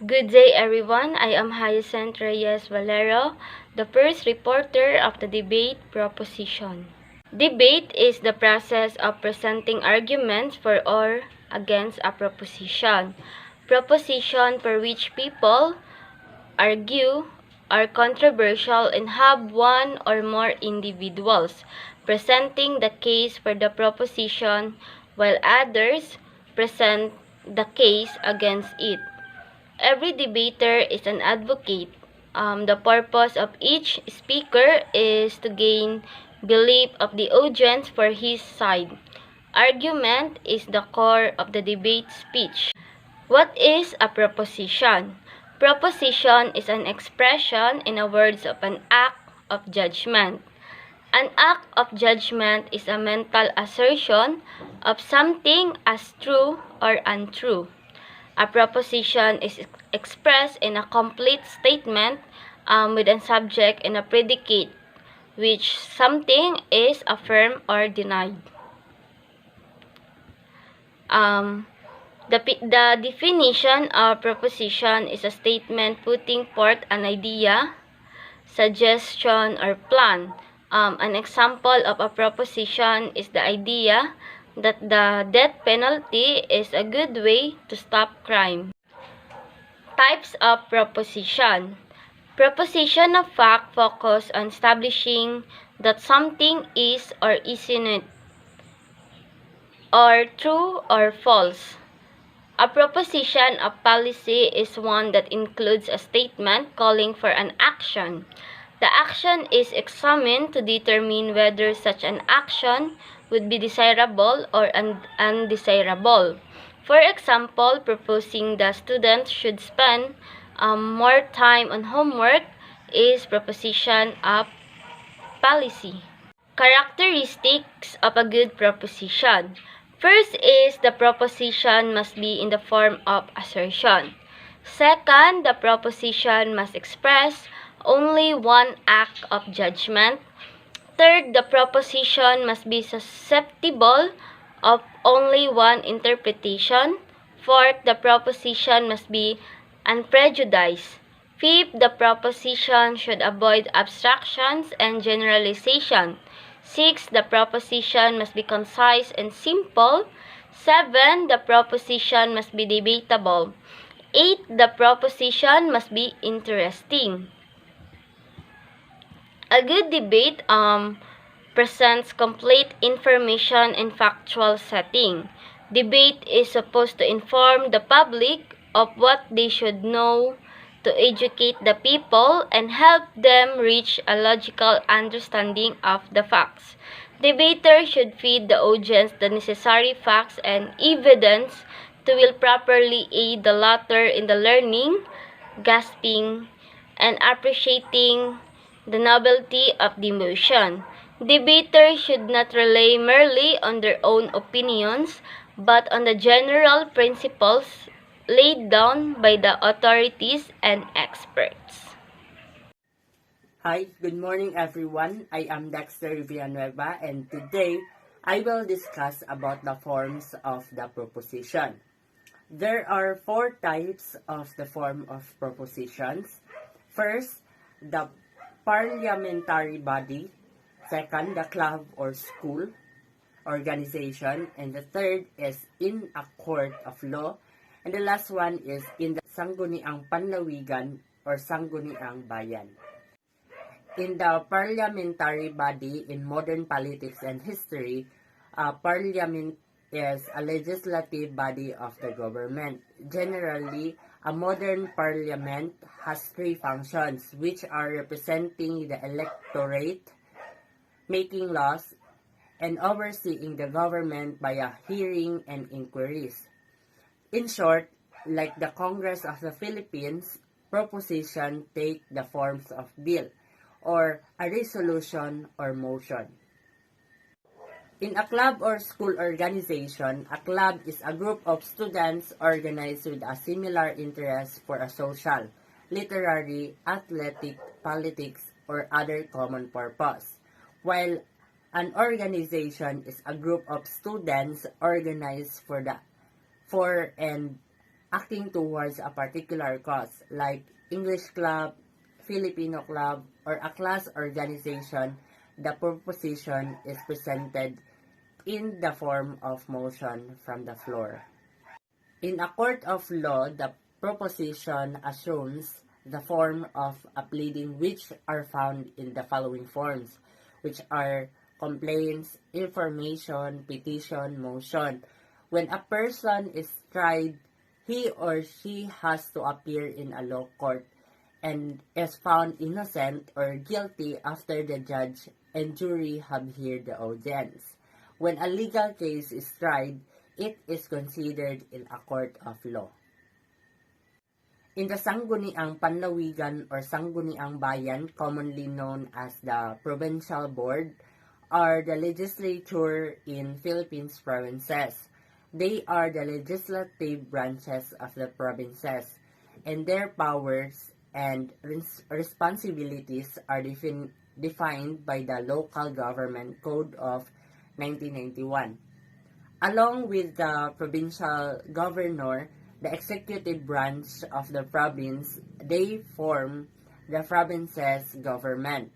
Good day, everyone. I am HYACINTH VALERO, the first reporter of the debate proposition. Debate is the process of presenting arguments for or against a proposition. Proposition for which people argue are controversial and have one or more individuals presenting the case for the proposition while others present the case against it. Every debater is an advocate. The purpose of each speaker is to gain belief of the audience for his side. Argument is the core of the debate speech. What is a proposition? Proposition is an expression, in the words of an act of judgment. An act of judgment is a mental assertion of something as true or untrue. A proposition is expressed in a complete statement with a subject and a predicate, which something is affirmed or denied. The definition of proposition is a statement putting forth an idea, suggestion, or plan. An example of a proposition is the idea that the death penalty is a good way to stop crime. Types of proposition. Proposition of fact focus on establishing that something is or isn't, or true or false. A proposition of policy is one that includes a statement calling for an action. The action is examined to determine whether such an action would be desirable or undesirable. For example, proposing the students should spend more time on homework is proposition of policy. Characteristics of a good proposition. First is the proposition must be in the form of assertion. Second, the proposition must express only one act of judgment. Third, the proposition must be susceptible of only one interpretation. Fourth, the proposition must be unprejudiced. Fifth, the proposition should avoid abstractions and generalization. Sixth, the proposition must be concise and simple. 7, the proposition must be debatable. 8, the proposition must be interesting. A good debate presents complete information and factual setting. Debate is supposed to inform the public of what they should know, to educate the people, and help them reach a logical understanding of the facts. Debaters should feed the audience the necessary facts and evidence to will properly aid the latter in the learning, grasping, and appreciating the novelty of the motion. Debaters should not rely merely on their own opinions, but on the general principles laid down by the authorities and experts. Hi, good morning everyone. I am Dexter Villanueva, and today I will discuss about the forms of the proposition. There are 4 types of the form of propositions. First, the parliamentary body. Second, the club or school organization. And the third is in a court of law. And the last one is in the Sangguniang Panlawigan or Sangguniang Bayan. In the parliamentary body in modern politics and history, parliament is a legislative body of the government. Generally, a modern parliament has 3 functions, which are representing the electorate, making laws, and overseeing the government by a hearing and inquiries. In short, like the Congress of the Philippines, proposition take the forms of bill, or a resolution or motion. In a club or school organization, a club is a group of students organized with a similar interest for a social, literary, athletic, politics, or other common purpose, while an organization is a group of students organized for and acting towards a particular cause, like English club, Filipino club, or a class organization. The proposition is presented in the form of motion from the floor. In a court of law, the proposition assumes the form of a pleading, which are found in the following forms, which are complaints, information, petition, motion. When a person is tried, he or she has to appear in a law court and is found innocent or guilty after the judge and jury have heard the audience. When a legal case is tried, it is considered in a court of law. In the Sangguniang Panlawigan or Sangguniang Bayan, commonly known as the Provincial Board, are the legislature in Philippines provinces. They are the legislative branches of the provinces, and their powers and responsibilities are defined by the Local Government Code of 1991. Along with the provincial governor, the executive branch of the province, they form the province's government.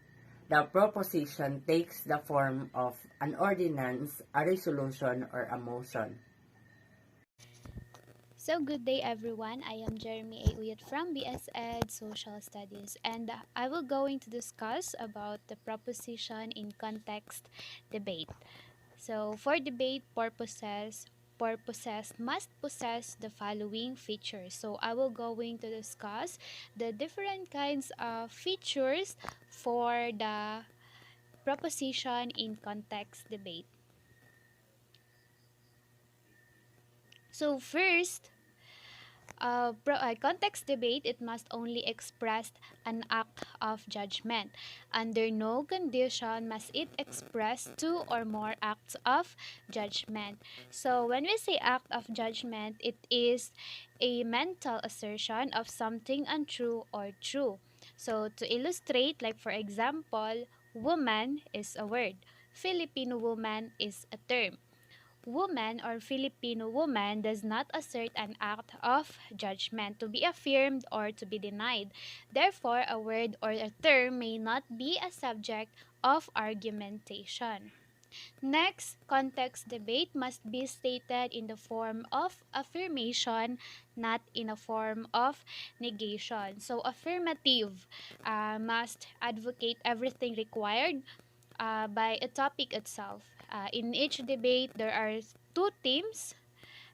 The proposition takes the form of an ordinance, a resolution, or a motion. So good day everyone, I am Jeremie Uyat from BS Ed Social Studies, and I will going to discuss about the proposition in context debate. So for debate purposes must possess the following features. So I will going to discuss the different kinds of features for the proposition in context debate. So first, context debate, it must only express an act of judgment. Under no condition must it express two or more acts of judgment. So when we say act of judgment, it is a mental assertion of something untrue or true. So to illustrate, like for example, woman is a word, Filipino woman is a term. Woman or Filipino woman does not assert an act of judgment to be affirmed or to be denied. Therefore, a word or a term may not be a subject of argumentation. Next, context debate must be stated in the form of affirmation, not in a form of negation. So, affirmative must advocate everything required by a topic itself. In each debate, there are two teams,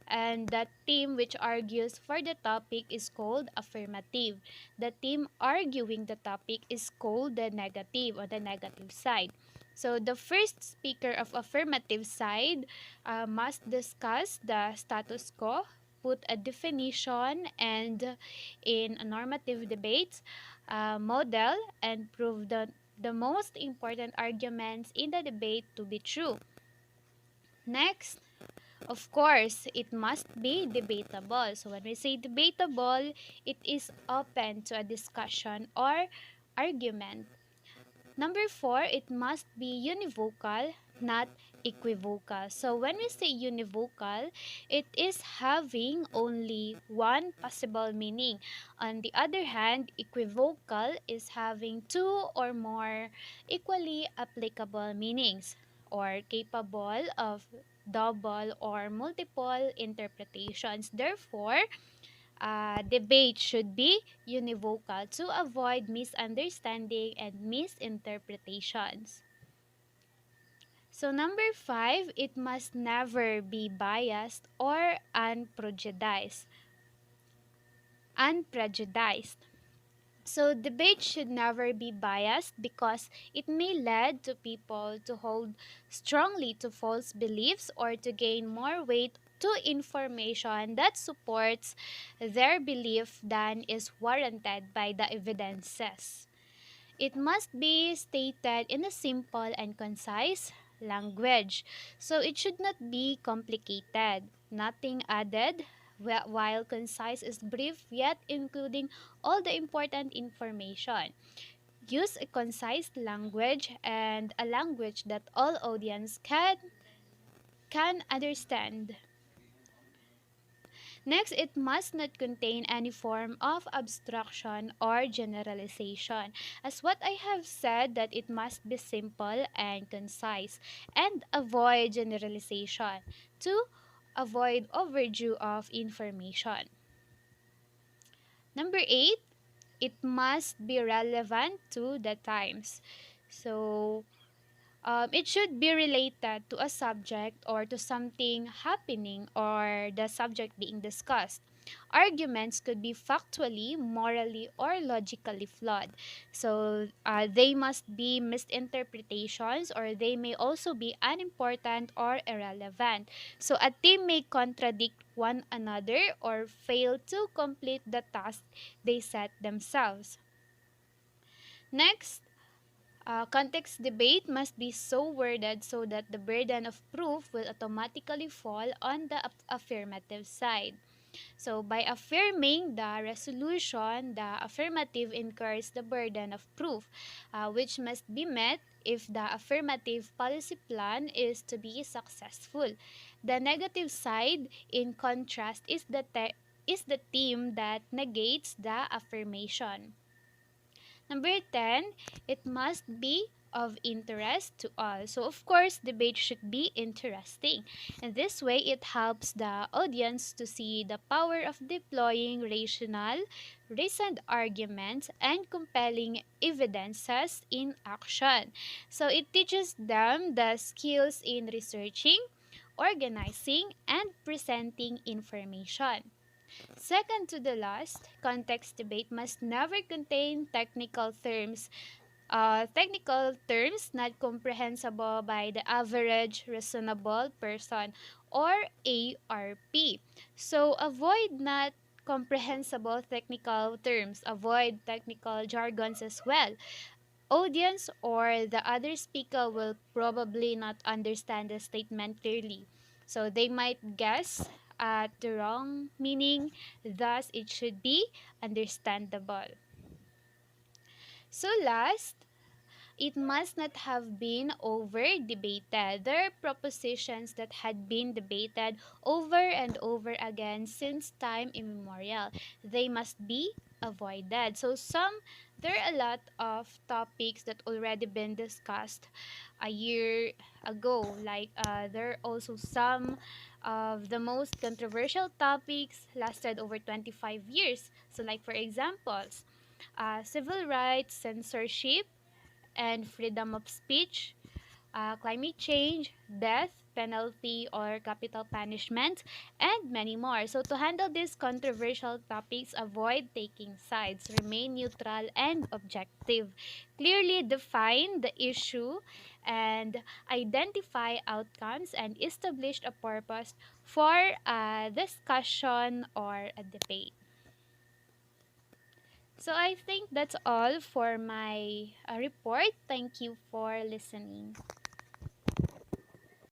and that team which argues for the topic is called affirmative. The team arguing the topic is called the negative, or the negative side. So the first speaker of affirmative side must discuss the status quo, put a definition, and in a normative debate, model and prove the most important arguments in the debate to be true. Next, of course, it must be debatable. So when we say debatable, it is open to a discussion or argument. Number 4, it must be univocal, not equivocal. So when we say univocal, it is having only one possible meaning. On the other hand, equivocal is having two or more equally applicable meanings, or capable of double or multiple interpretations. Therefore, debate should be univocal to avoid misunderstanding and misinterpretations. So number 5, it must never be biased or unprejudiced. So debate should never be biased because it may lead to people to hold strongly to false beliefs or to gain more weight to information that supports their belief than is warranted by the evidences. It must be stated in a simple and concise language. So it should not be complicated, nothing added, while concise is brief yet including all the important information. Use a concise language and a language that all audience can understand. Next, it must not contain any form of abstraction or generalization. As what I have said, that it must be simple and concise and avoid generalization to avoid overdue of information. Number 8, it must be relevant to the times. So, it should be related to a subject or to something happening or the subject being discussed. Arguments could be factually, morally, or logically flawed. So they must be misinterpretations, or they may also be unimportant or irrelevant. So a team may contradict one another or fail to complete the task they set themselves. Next, context debate must be so worded so that the burden of proof will automatically fall on the affirmative side. So, by affirming the resolution, the affirmative incurs the burden of proof, which must be met if the affirmative policy plan is to be successful. The negative side, in contrast, is the theme that negates the affirmation. Number 10, it must be of interest to all. So, of course, debate should be interesting. In this way, it helps the audience to see the power of deploying rational, reasoned arguments and compelling evidences in action. So, it teaches them the skills in researching, organizing, and presenting information. Second to the last, context debate must never contain technical terms not comprehensible by the average reasonable person, or ARP. So avoid not comprehensible technical terms, avoid technical jargons as well. Audience or the other speaker will probably not understand the statement clearly. So they might guess at the wrong meaning, thus it should be understandable. So last, it must not have been over debated. There are propositions that had been debated over and over again since time immemorial. They must be avoided. So there are a lot of topics that already been discussed a year ago. Like there are also some of the most controversial topics lasted over 25 years. So like for examples, civil rights, censorship, and freedom of speech, climate change, death penalty or capital punishment, and many more. So to handle these controversial topics, avoid taking sides, remain neutral and objective. Clearly define the issue and identify outcomes and establish a purpose for a discussion or a debate. So I think that's all for my report. Thank you for listening.